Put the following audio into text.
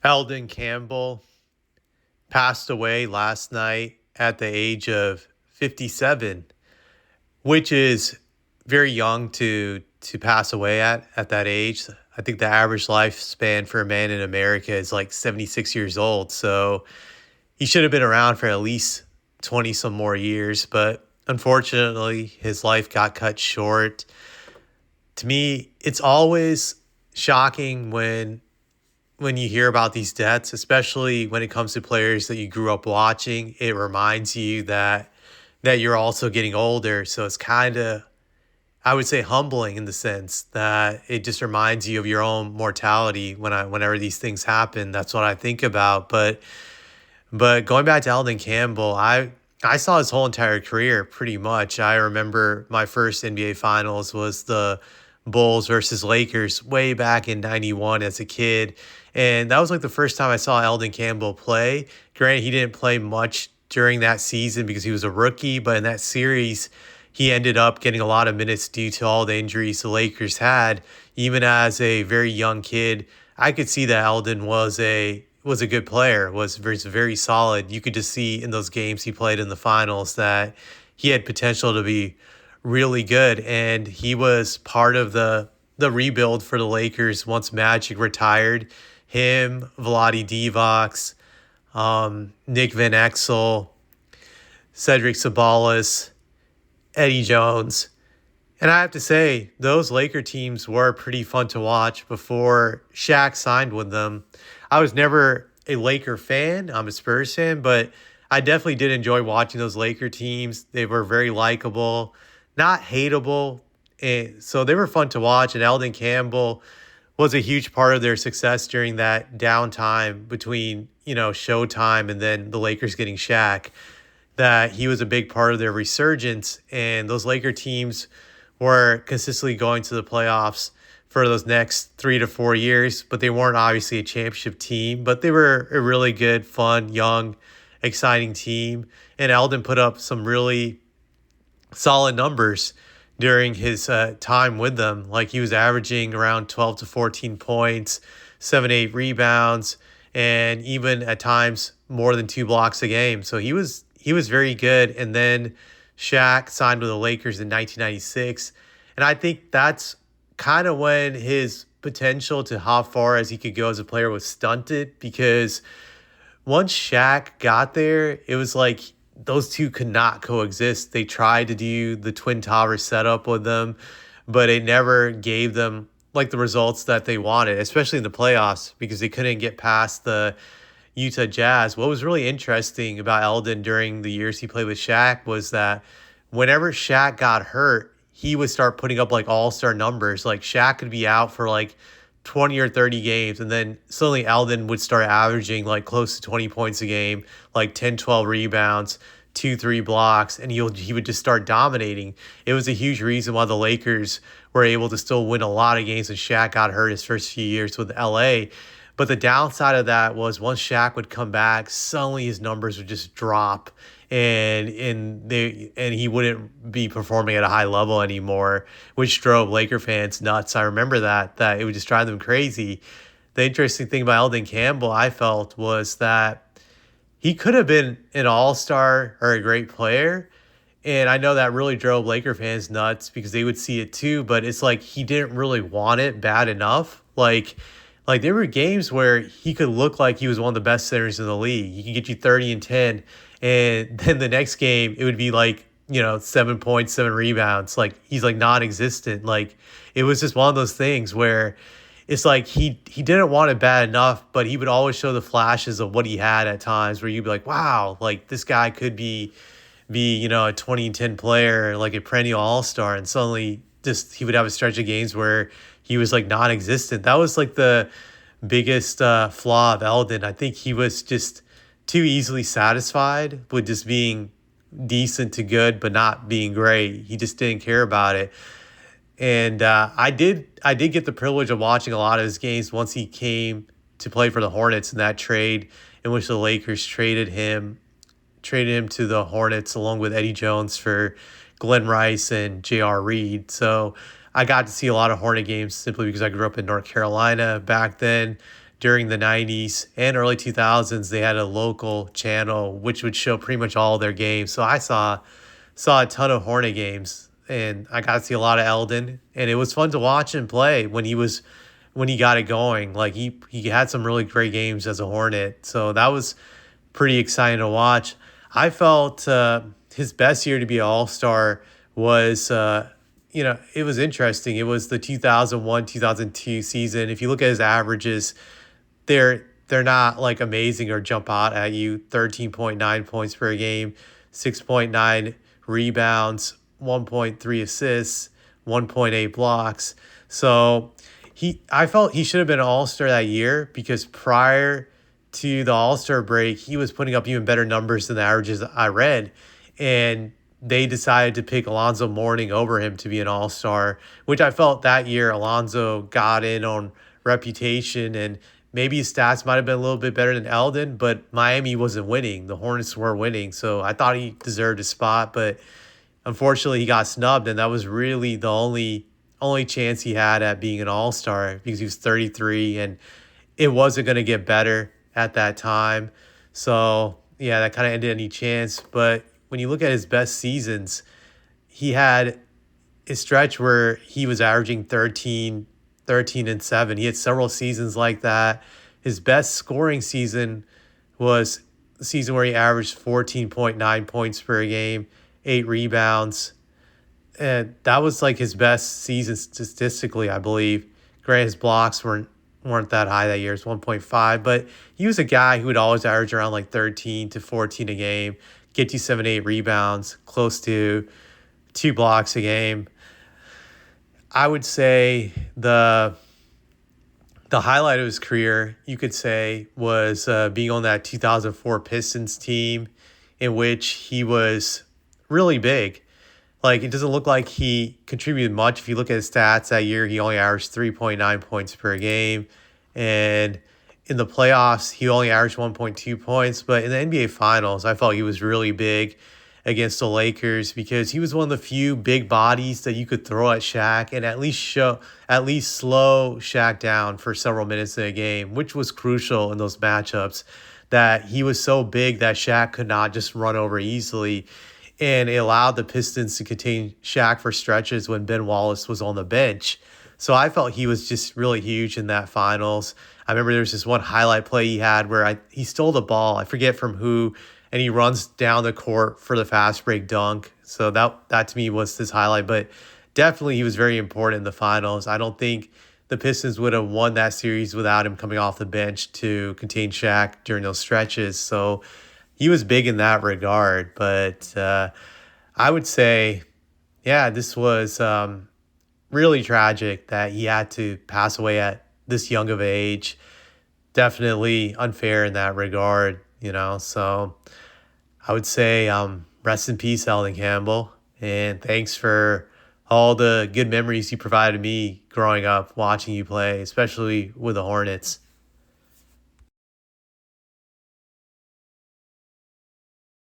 Elden Campbell passed away last night at the age of 57, which is very young to pass away at that age. I think the average lifespan for a man in America is like 76 years old. So he should have been around for at least 20 some more years, but unfortunately his life got cut short. To me, it's always shocking when you hear about these deaths, especially when it comes to players that you grew up watching. It reminds you that you're also getting older. So it's kind of, I would say, humbling in the sense that it just reminds you of your own mortality whenever these things happen. That's what I think about. But going back to Elden Campbell, I saw his whole entire career pretty much. I remember my first NBA Finals was the Bulls versus Lakers way back in '91 as a kid. And that was like the first time I saw Elden Campbell play. Granted, he didn't play much during that season because he was a rookie, but in that series, he ended up getting a lot of minutes due to all the injuries the Lakers had. Even as a very young kid, I could see that Elden was a good player, was very solid. You could just see in those games he played in the finals that he had potential to be really good, and he was part of the rebuild for the Lakers once Magic retired. Him, Vlade Divac, Nick Van Exel, Cedric Sabalas, Eddie Jones. And I have to say, those Laker teams were pretty fun to watch before Shaq signed with them. I was never a Laker fan. I'm a Spurs fan, but I definitely did enjoy watching those Laker teams. They were very likable, not hateable. And so they were fun to watch. And Eldon Campbell was a huge part of their success during that downtime between, Showtime and then the Lakers getting Shaq, that he was a big part of their resurgence. And those Laker teams were consistently going to the playoffs for those next 3 to 4 years, but they weren't obviously a championship team, but they were a really good, fun, young, exciting team. And Eldon put up some really solid numbers during his time with them. Like he was averaging around 12 to 14 points, 7, 8 rebounds, and even at times more than 2 blocks a game. So he was very good. And then Shaq signed with the Lakers in 1996. And I think that's kind of when his potential to how far as he could go as a player was stunted, because once Shaq got there, it was like those two could not coexist. They tried to do the Twin Towers setup with them, but it never gave them like the results that they wanted, especially in the playoffs, because they couldn't get past the Utah Jazz. What was really interesting about Eldon during the years he played with Shaq was that whenever Shaq got hurt, he would start putting up like all-star numbers. Like Shaq could be out for like 20 or 30 games, and then suddenly Eldon would start averaging like close to 20 points a game, like 10, 12 rebounds, 2, 3 blocks, and he would just start dominating. It was a huge reason why the Lakers were able to still win a lot of games when Shaq got hurt his first few years with LA. But the downside of that was once Shaq would come back, suddenly his numbers would just drop, and he wouldn't be performing at a high level anymore, which drove Laker fans nuts. I remember that it would just drive them crazy. The interesting thing about Eldon Campbell, I felt, was that he could have been an all-star or a great player. And I know that really drove Laker fans nuts because they would see it too, but it's like he didn't really want it bad enough. Like there were games where he could look like he was one of the best centers in the league. He could get you 30 and 10, and then the next game it would be like, 7 points, 7 rebounds. Like he's like non-existent. Like it was just one of those things where it's like he didn't want it bad enough, but he would always show the flashes of what he had at times where you'd be like, wow, like this guy could be a 20 and 10 player, like a perennial all-star, and suddenly just he would have a stretch of games where he was like non-existent. That was like the biggest flaw of Eldon. I think he was just too easily satisfied with just being decent to good, but not being great. He just didn't care about it. And I did get the privilege of watching a lot of his games once he came to play for the Hornets in that trade in which the Lakers traded him to the Hornets along with Eddie Jones for Glenn Rice and J.R. Reed. So I got to see a lot of Hornet games simply because I grew up in North Carolina back then. during the 90s and early 2000s. They had a local channel which would show pretty much all their games. So I saw a ton of Hornet games, and I got to see a lot of Elden, and it was fun to watch him play when he got it going. Like he had some really great games as a Hornet, so that was pretty exciting to watch. I felt his best year to be an All-Star was it was interesting. It was the 2001-2002 season. If you look at his averages, they're not like amazing or jump out at you. 13.9 points per game, 6.9 rebounds, 1.3 assists, 1.8 blocks. So I felt he should have been an All-Star that year, because prior to the All-Star break, he was putting up even better numbers than the averages I read. And they decided to pick Alonzo Mourning over him to be an All-Star, which I felt that year Alonzo got in on reputation, and maybe his stats might have been a little bit better than Elden, but Miami wasn't winning. The Hornets were winning, so I thought he deserved a spot, but unfortunately he got snubbed, and that was really the only chance he had at being an All-Star, because he was 33 and it wasn't going to get better at that time. So yeah, that kind of ended any chance. But when you look at his best seasons, he had a stretch where he was averaging 13 and 7. He had several seasons like that. His best scoring season was the season where he averaged 14.9 points per game, 8 rebounds. And that was like his best season statistically, I believe. Granted, his blocks weren't that high that year. It's 1.5, but he was a guy who would always average around like 13 to 14 a game, get you 7, 8 rebounds, close to 2 blocks a game. I would say the highlight of his career, you could say, was being on that 2004 Pistons team, in which he was really big. Like, it doesn't look like he contributed much. If you look at his stats that year, he only averaged 3.9 points per game. And in the playoffs, he only averaged 1.2 points. But in the NBA Finals, I felt he was really big against the Lakers, because he was one of the few big bodies that you could throw at Shaq and at least slow Shaq down for several minutes in a game, which was crucial in those matchups, that he was so big that Shaq could not just run over easily. And it allowed the Pistons to contain Shaq for stretches when Ben Wallace was on the bench. So I felt he was just really huge in that finals. I remember there was this one highlight play he had where he stole the ball. I forget from who, and he runs down the court for the fast break dunk. So that to me was his highlight. But definitely he was very important in the finals. I don't think the Pistons would have won that series without him coming off the bench to contain Shaq during those stretches. So he was big in that regard. But I would say, yeah, this was really tragic that he had to pass away at this young of age. Definitely unfair in that regard, So I would say rest in peace, Elden Campbell. And thanks for all the good memories you provided me growing up watching you play, especially with the Hornets.